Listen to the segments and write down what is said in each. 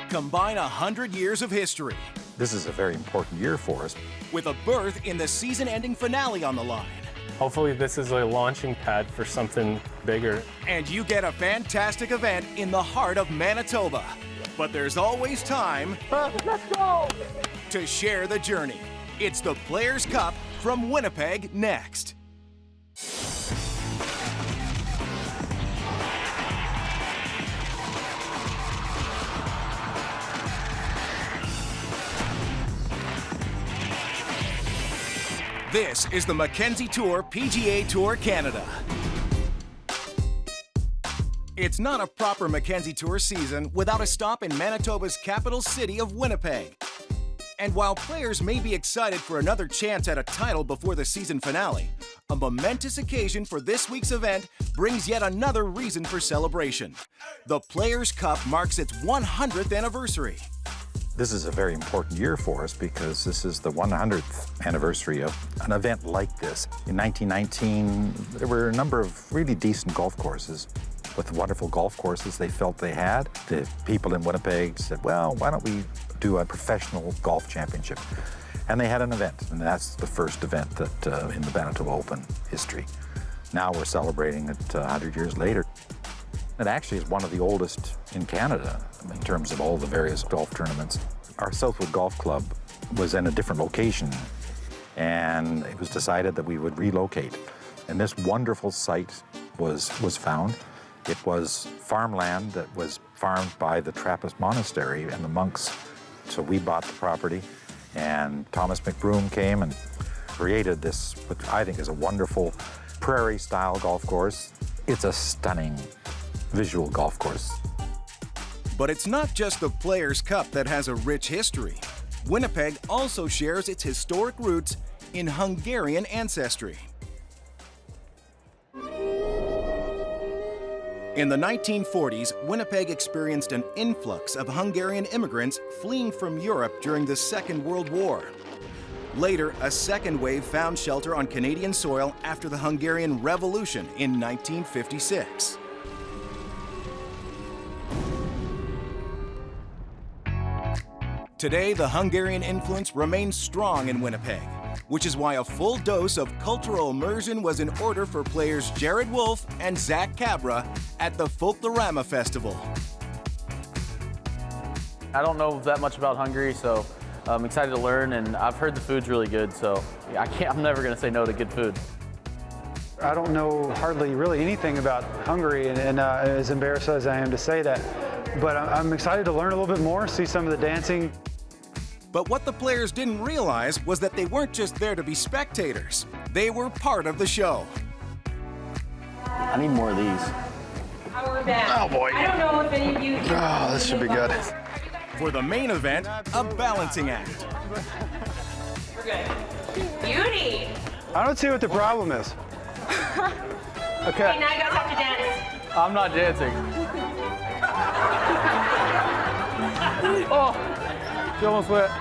combine 100 years of history This is a very important year for us. with a berth in the season-ending finale on the line. Hopefully this is a launching pad for something bigger. And you get a fantastic event in the heart of Manitoba. But there's always time to share the journey. It's the Players' Cup from Winnipeg next. This is the Mackenzie Tour PGA Tour Canada. It's not a proper Mackenzie Tour season without a stop in Manitoba's capital city of Winnipeg. And while players may be excited for another chance at a title before the season finale, a momentous occasion for this week's event brings yet another reason for celebration. The Players' Cup marks its 100th anniversary. This is a very important year for us because this is the 100th anniversary of an event like this. In 1919, there were a number of really decent golf courses. With the wonderful golf courses they felt they had, the people in Winnipeg said, well, why don't we do a professional golf championship? And they had an event, and that's the first event that in the Manitoba Open history. Now we're celebrating it 100 years later. It actually is one of the oldest in Canada in terms of all the various golf tournaments. Our Southwood Golf Club was in a different location, and it was decided that we would relocate. And this wonderful site was found. It was farmland that was farmed by the Trappist monastery and the monks. So we bought the property, and Thomas McBroom came and created this, which I think is a wonderful prairie-style golf course. It's a stunning visual golf course. But it's not just the Players' Cup that has a rich history. Winnipeg also shares its historic roots in Hungarian ancestry. In the 1940s, Winnipeg experienced an influx of Hungarian immigrants fleeing from Europe during the Second World War. Later, a second wave found shelter on Canadian soil after the Hungarian Revolution in 1956. Today, the Hungarian influence remains strong in Winnipeg, which is why a full dose of cultural immersion was in order for players Jared Wolf and Zach Cabra at the Folklorama Festival. I don't know that much about Hungary, so I'm excited to learn, and I've heard the food's really good, so I'm never going to say no to good food. I don't know hardly really anything about Hungary, and as embarrassed as I am to say that, but I'm excited to learn a little bit more, see some of the dancing. But what the players didn't realize was that they weren't just there to be spectators. They were part of the show. I need more of these. Oh boy. I don't know if any of you. Oh, this should be good. For the main event, a balancing act. We're good. Beauty. I don't see what the problem is. Okay, now you guys have to dance. I'm not dancing. Oh, you almost went.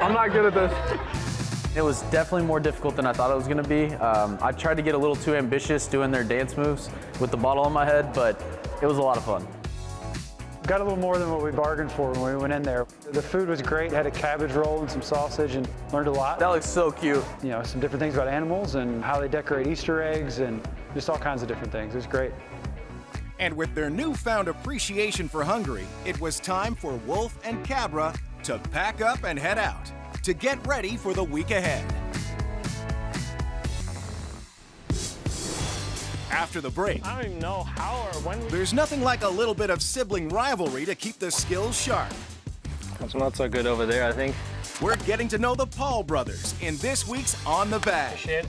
I'm not good at this. It was definitely more difficult than I thought it was going to be. I tried to get a little too ambitious doing their dance moves with the bottle on my head, but it was a lot of fun. Got a little more than what we bargained for when we went in there. The food was great, had a cabbage roll and some sausage, and learned a lot. That looks so cute. You know, some different things about animals and how they decorate Easter eggs and just all kinds of different things. It was great. And with their newfound appreciation for Hungary, it was time for Wolf and Cabra to pack up and head out to get ready for the week ahead. After the break, I don't even know how or when. there's nothing like a little bit of sibling rivalry to keep the skills sharp. It's not so good over there, I think. We're getting to know the Paul brothers in this week's On the Bag. Shit.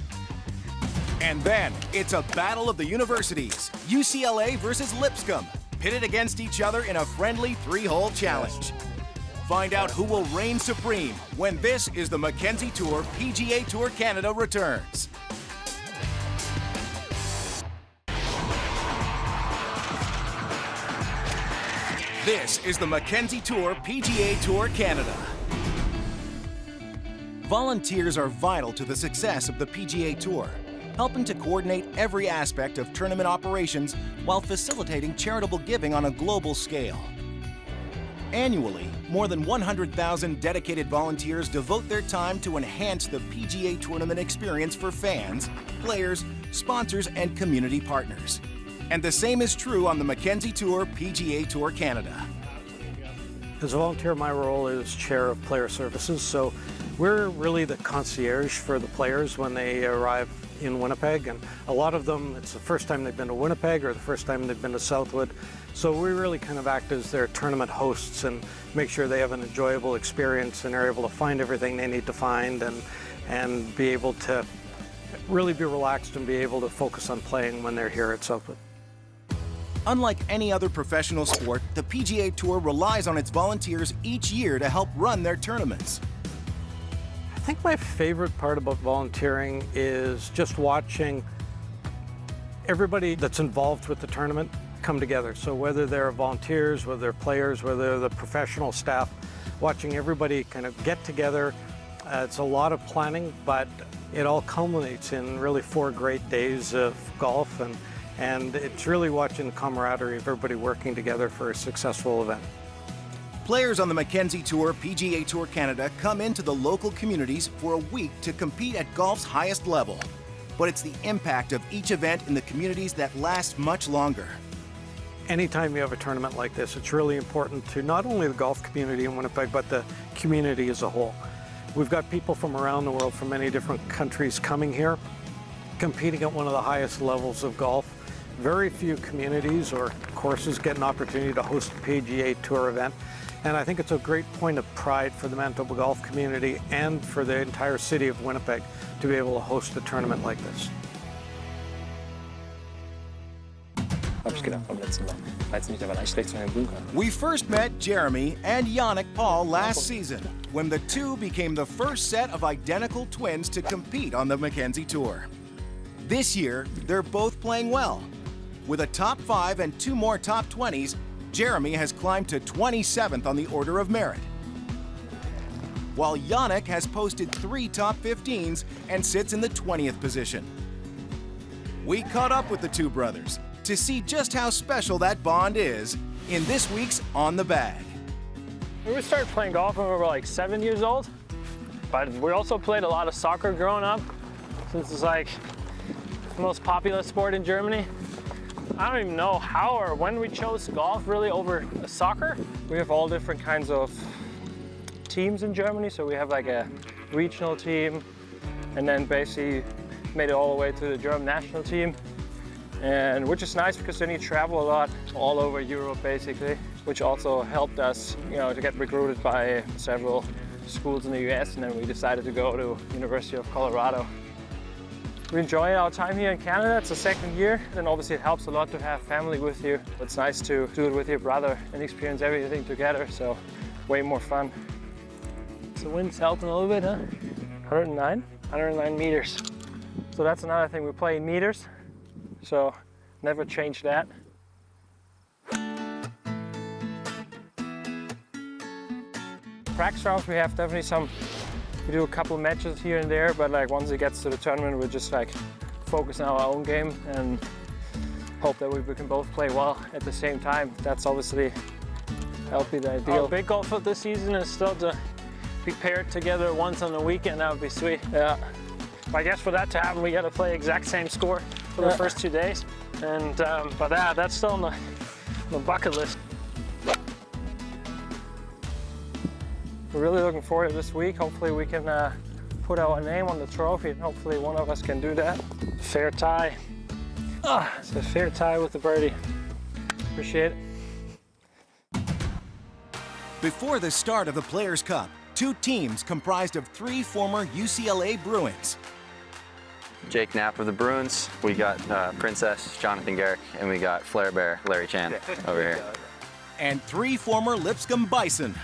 And then it's a battle of the universities, UCLA versus Lipscomb, pitted against each other in a friendly 3-hole challenge. Find out who will reign supreme when this is the Mackenzie Tour PGA Tour Canada returns. This is the Mackenzie Tour PGA Tour Canada. Volunteers are vital to the success of the PGA Tour. helping to coordinate every aspect of tournament operations while facilitating charitable giving on a global scale. Annually, more than 100,000 dedicated volunteers devote their time to enhance the PGA tournament experience for fans, players, sponsors, and community partners. And the same is true on the Mackenzie Tour PGA Tour Canada. As a volunteer, my role is chair of player services, so we're really the concierge for the players when they arrive in Winnipeg, and a lot of them, it's the first time they've been to Winnipeg or the first time they've been to Southwood, so we really kind of act as their tournament hosts and make sure they have an enjoyable experience and are able to find everything they need to find and be able to really be relaxed and be able to focus on playing when they're here at Southwood. Unlike any other professional sport, the PGA Tour relies on its volunteers each year to help run their tournaments. I think my favorite part about volunteering is just watching everybody that's involved with the tournament come together. So whether they're volunteers, whether they're players, whether they're the professional staff, watching everybody kind of get together. It's a lot of planning, but it all culminates in really 4 great days of golf, and it's really watching the camaraderie of everybody working together for a successful event. Players on the Mackenzie Tour PGA Tour Canada come into the local communities for a week to compete at golf's highest level. But it's the impact of each event in the communities that lasts much longer. Anytime you have a tournament like this, it's really important to not only the golf community in Winnipeg, but the community as a whole. We've got people from around the world, from many different countries coming here, competing at one of the highest levels of golf. Very few communities or courses get an opportunity to host a PGA Tour event. And I think it's a great point of pride for the Manitoba golf community and for the entire city of Winnipeg to be able to host a tournament like this. We first met Jeremy and Yannick Paul last season when the two became the first set of identical twins to compete on the Mackenzie Tour. This year, they're both playing well. With a top 5 and 2 more top 20s, Jeremy has climbed to 27th on the order of merit, while Yannick has posted 3 top 15s and sits in the 20th position. We caught up with the two brothers to see just how special that bond is in this week's On the Bag. We started playing golf when we were like 7 years old, but we also played a lot of soccer growing up, since it's like the most popular sport in Germany. I don't even know how or when we chose golf really over soccer. We have all different kinds of teams in Germany, so we have like a regional team, and then basically made it all the way to the German national team. And which is nice because then you travel a lot all over Europe basically, which also helped us, to get recruited by several schools in the US, and then we decided to go to University of Colorado. We enjoy our time here in Canada. It's the 2nd year, and obviously it helps a lot to have family with you. It's nice to do it with your brother and experience everything together, so way more fun. So the wind's helping a little bit, huh? 109 meters. So that's another thing, we play in meters. So never change that. Practice rounds, we have definitely we do a couple of matches here and there, but like once it gets to the tournament, we're just like focus on our own game and hope that we can both play well at the same time. That's obviously that'll be the ideal. Our big goal for this season is still to be paired together once on the weekend. That would be sweet. Yeah. I guess for that to happen, we got to play exact same score for the first 2 days, and but that's still on the bucket list. We're really looking forward to this week. Hopefully we can put our name on the trophy, and hopefully one of us can do that. Fair tie. It's a fair tie with the birdie. Appreciate it. Before the start of the Players' Cup, 2 teams comprised of 3 former UCLA Bruins. Jake Knapp of the Bruins, we got Princess, Jonathan Garrick, and we got Flair Bear, Larry Chan over here. And 3 former Lipscomb Bison.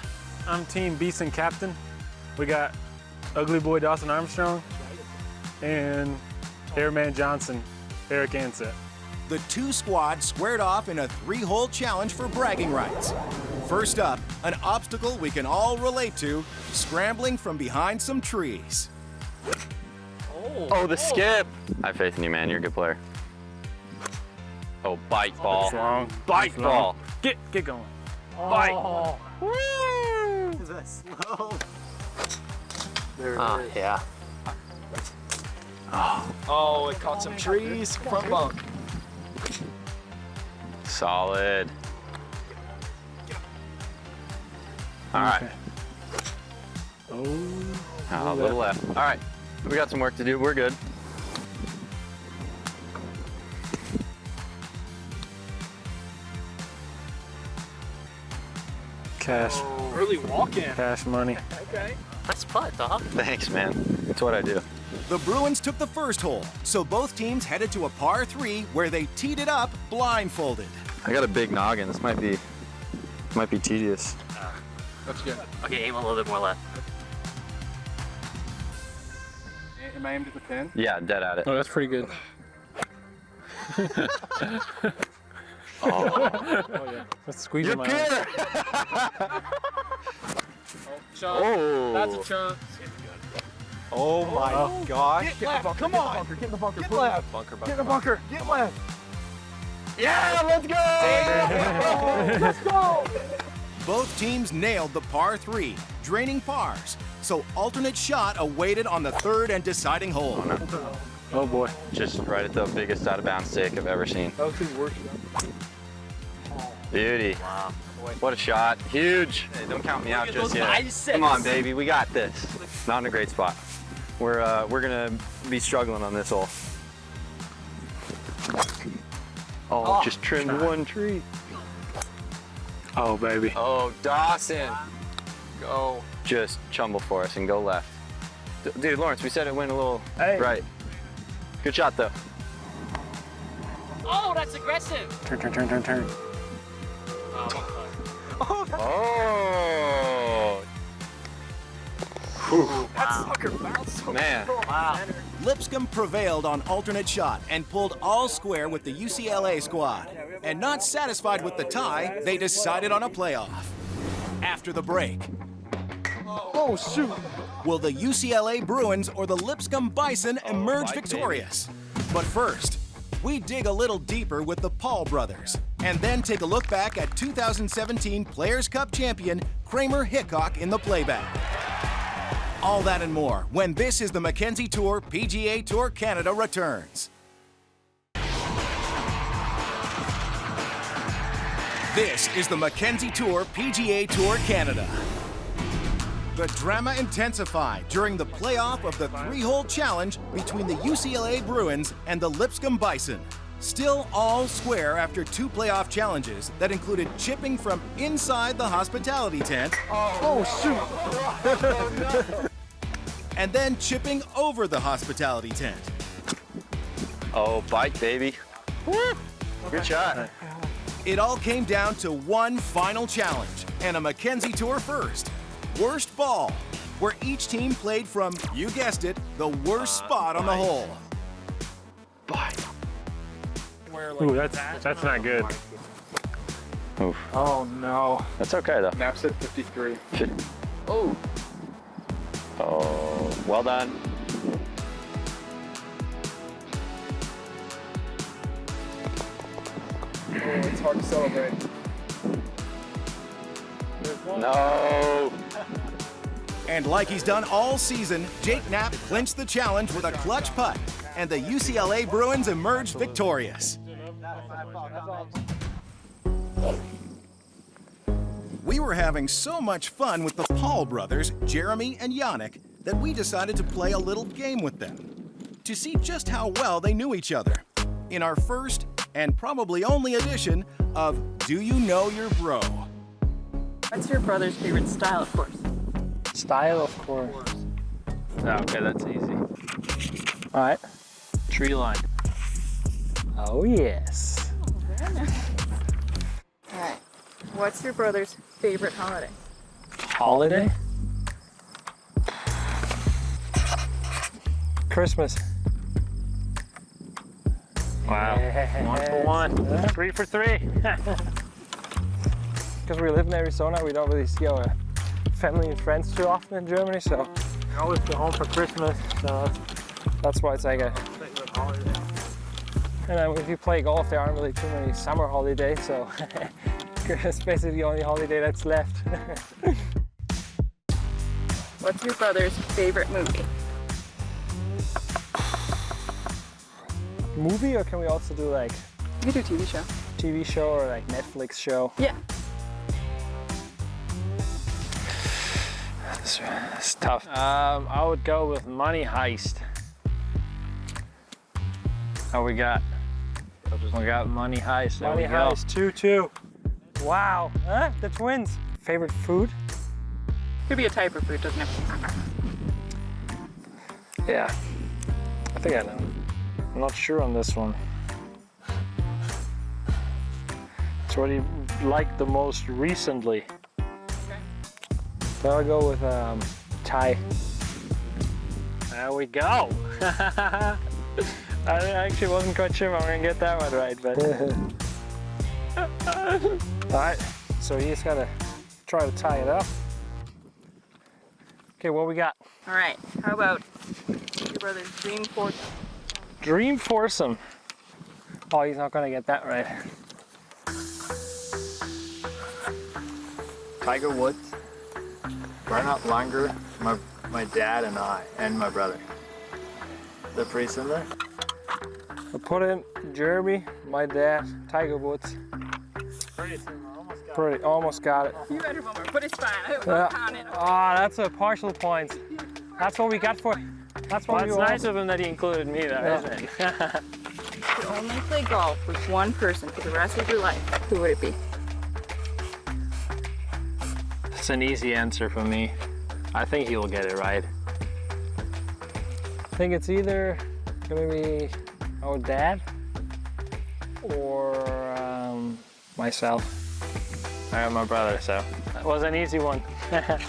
I'm Team Beeson captain. We got Ugly Boy Dawson Armstrong and Airman Johnson, Eric Ansett. The 2 squads squared off in a 3-hole challenge for bragging rights. First up, an obstacle we can all relate to, scrambling from behind some trees. Oh, the skip. I have faith in you, man. You're a good player. Oh, bite ball. That's long. Bite That's long. ball. Get going. Bite. Woo! Is that slow? There it is. Yeah. Oh, it caught some trees. Front bunk. Solid. All right. Oh. A little left. All right. We got some work to do. We're good. Cash. Early walk-in. Cash money. Okay. Nice putt, dog. Thanks, man. That's what I do. The Bruins took the first hole, so both teams headed to a par 3 where they teed it up blindfolded. I got a big noggin. This might be tedious. That's good. Okay, aim a little bit more left. Am I aimed at the pin? Yeah, dead at it. Oh, that's pretty good. Let's squeeze You're him Peter. out. Chunk. Oh. That's a chunk. Oh my gosh. Get left. Come on. Get in the bunker. Get left. Bunker. Get in the bunker. Get left. Yeah, let's go. Let's go. Both teams nailed the par 3, draining pars, so alternate shot awaited on the third and deciding hole. Oh boy. Just right at the biggest out of bounds stick I've ever seen. That was his worst. Beauty. Wow. What a shot. Huge. Hey, don't count me out just yet. Come on, baby. We got this. Not in a great spot. We're gonna be struggling on this hole. Oh, just trimmed one tree. Oh, baby. Oh, Dawson. Go. Just chumble for us and go left. Dude, Lawrence, we said it went a little right. Good shot, though. Oh, that's aggressive. Turn. Oh. That sucker bounced so Man. Wow. Lipscomb prevailed on alternate shot and pulled all square with the UCLA squad. And not satisfied with the tie, they decided on a playoff. After the break, Oh, shoot. will the UCLA Bruins or the Lipscomb Bison emerge victorious? But first, we dig a little deeper with the Paul brothers, and then take a look back at 2017 Players' Cup champion Kramer Hickok in the playback. All that and more when this is the Mackenzie Tour PGA Tour Canada returns. This is the Mackenzie Tour PGA Tour Canada. The drama intensified during the playoff of the 3-hole challenge between the UCLA Bruins and the Lipscomb Bison. Still all square after 2 playoff challenges that included chipping from inside the hospitality tent. Oh, shoot. And then chipping over the hospitality tent. Oh, bite, baby. Woo. Good shot. It all came down to one final challenge and a Mackenzie Tour first. Worst ball, where each team played from, you guessed it, the worst spot on the hole. Ooh, that's not good. Oof. Oh, no. That's okay, though. Naps at 53. Oh. Oh, well done. Oh, it's hard to celebrate. No. And like he's done all season, Jake Knapp clinched the challenge with a clutch putt, and the UCLA Bruins emerged victorious. We were having so much fun with the Paul brothers, Jeremy and Yannick, that we decided to play a little game with them to see just how well they knew each other in our first and probably only edition of Do You Know Your Bro? What's your brother's favorite style of course? Style, of course. Okay, that's easy. All right. Tree line. Oh, yes. Very nice. All right. What's your brother's favorite holiday? Holiday? Christmas. Wow. Yes. 1 for 1. 3 for 3. Because we live in Arizona, we don't really see our family and friends too often in Germany, so I always go home for Christmas, so That's why it's like a... And then if you play golf, there aren't really too many summer holidays, so it's basically the only holiday that's left. What's your brother's favorite movie? Movie, or can we also do like... You can do TV show. TV show or like Netflix show? Yeah. It's tough. I would go with Money Heist. How we got? We got Money Heist. Money Heist 2-2. Wow. Huh? The twins. Favorite food? Could be a type of food, doesn't it? Yeah. I think I know. I'm not sure on this one. So what do you like the most recently? Okay. So I'll go with Thai. There we go. I actually wasn't quite sure if I'm gonna get that one right, but. All right, so you just gotta try to tie it up. Okay, what we got? All right, how about your brother's dream foursome? Dream foursome. Oh, he's not gonna get that right. Tiger Woods, Bernhard Langer, my dad and I, and my brother. They're pretty similar. I put in Jeremy, my dad, Tiger Woods. Almost got it. You better one more, but it's fine. Yeah. Oh, that's a partial point. That's what we got for. That's what we It's nice of him that he included me though, isn't it? You could only play golf with one person for the rest of your life. Who would it be? It's an easy answer for me. I think he'll get it right. I think it's either gonna be our dad or myself. I have my brother, so that was an easy one. That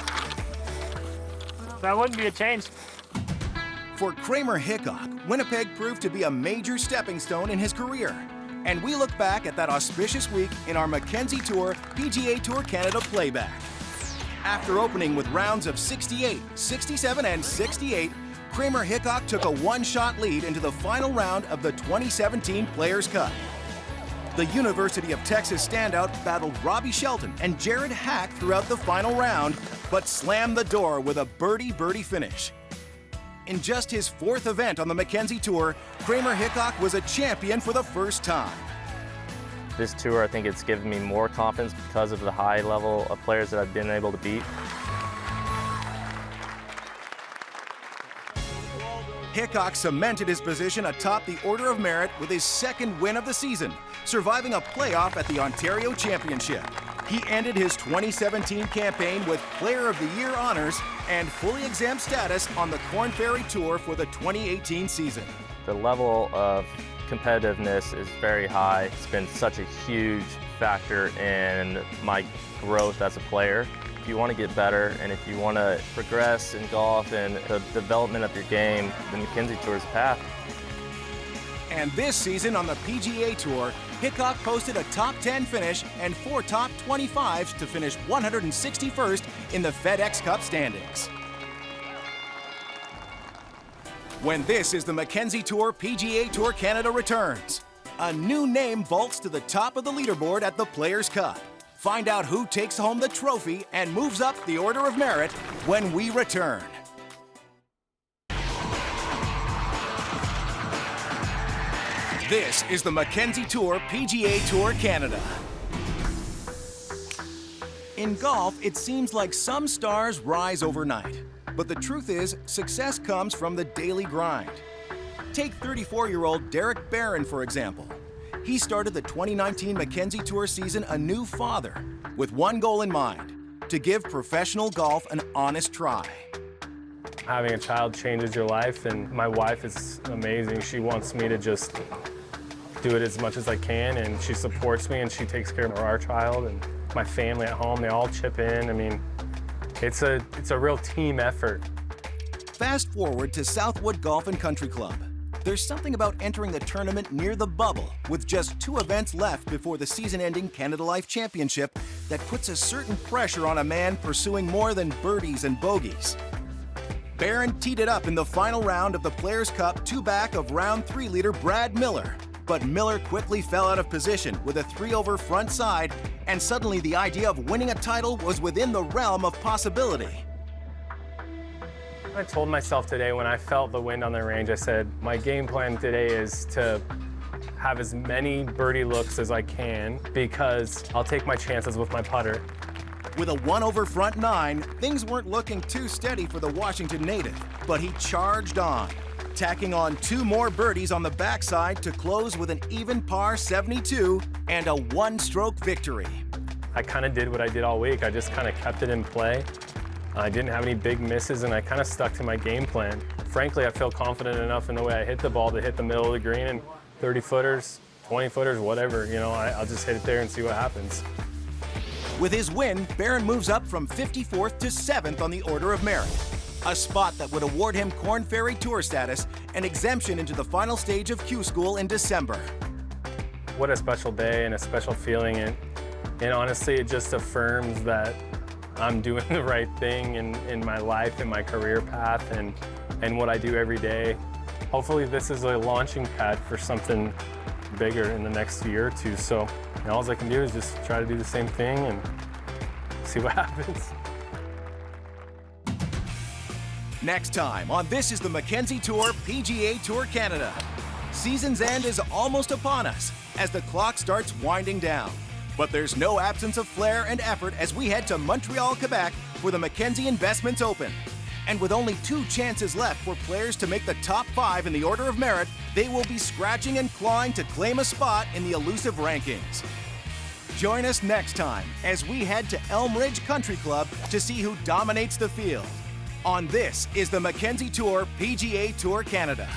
wouldn't be a change. For Kramer Hickok, Winnipeg proved to be a major stepping stone in his career. And we look back at that auspicious week in our Mackenzie Tour PGA Tour Canada playback. After opening with rounds of 68, 67, and 68, Kramer Hickok took a one-shot lead into the final round of the 2017 Players' Cup. The University of Texas standout battled Robbie Shelton and Jared Hack throughout the final round, but slammed the door with a birdie finish. In just his fourth event on the Mackenzie Tour, Kramer Hickok was a champion for the first time. This tour, I think it's given me more confidence because of the high level of players that I've been able to beat. Hickok cemented his position atop the Order of Merit with his second win of the season, surviving a playoff at the Ontario Championship. He ended his 2017 campaign with Player of the Year honors and fully exempt status on the Corn Ferry Tour for the 2018 season. The level of competitiveness is very high. It's been such a huge factor in my growth as a player. If you want to get better and if you want to progress in golf and the development of your game, the Mackenzie Tour is the path. And this season on the PGA Tour, Hickok posted a top 10 finish and 4 top 25s to finish 161st in the FedEx Cup standings. When this is the Mackenzie Tour PGA Tour Canada returns, a new name vaults to the top of the leaderboard at the Players' Cup. Find out who takes home the trophy and moves up the Order of Merit when we return. This is the Mackenzie Tour PGA Tour Canada. In golf, it seems like some stars rise overnight. But the truth is, success comes from the daily grind. Take 34-year-old Derek Barron, for example. He started the 2019 Mackenzie Tour season a new father, with one goal in mind, to give professional golf an honest try. Having a child changes your life, and my wife is amazing. She wants me to just do it as much as I can, and she supports me, and she takes care of our child, and my family at home, they all chip in. I mean, it's a real team effort. Fast forward to Southwood Golf and Country Club. There's something about entering the tournament near the bubble, with just 2 events left before the season-ending Canada Life Championship, that puts a certain pressure on a man pursuing more than birdies and bogeys. Barron teed it up in the final round of the Players' Cup, 2 back of round 3 leader Brad Miller. But Miller quickly fell out of position with a 3-over front side, and suddenly the idea of winning a title was within the realm of possibility. I told myself today when I felt the wind on the range, I said, my game plan today is to have as many birdie looks as I can because I'll take my chances with my putter. With a 1-over front 9, things weren't looking too steady for the Washington native, but he charged on, tacking on 2 more birdies on the backside to close with an even par 72 and a 1-stroke victory. I kind of did what I did all week. I just kind of kept it in play. I didn't have any big misses, and I kind of stuck to my game plan. Frankly, I feel confident enough in the way I hit the ball to hit the middle of the green, and 30-footers, 20-footers, whatever, you know, I'll just hit it there and see what happens. With his win, Barron moves up from 54th to 7th on the Order of Merit, a spot that would award him Korn Ferry Tour status and exemption into the final stage of Q School in December. What a special day and a special feeling, and honestly, it just affirms that I'm doing the right thing in my life and my career path and what I do every day. Hopefully this is a launching pad for something bigger in the next year or two. So all I can do is just try to do the same thing and see what happens. Next time on This is the Mackenzie Tour PGA Tour Canada. Season's end is almost upon us as the clock starts winding down. But there's no absence of flair and effort as we head to Montreal, Quebec for the Mackenzie Investments Open. And with only 2 chances left for players to make the top 5 in the Order of Merit, they will be scratching and clawing to claim a spot in the elusive rankings. Join us next time as we head to Elm Ridge Country Club to see who dominates the field. On This is the Mackenzie Tour PGA Tour Canada.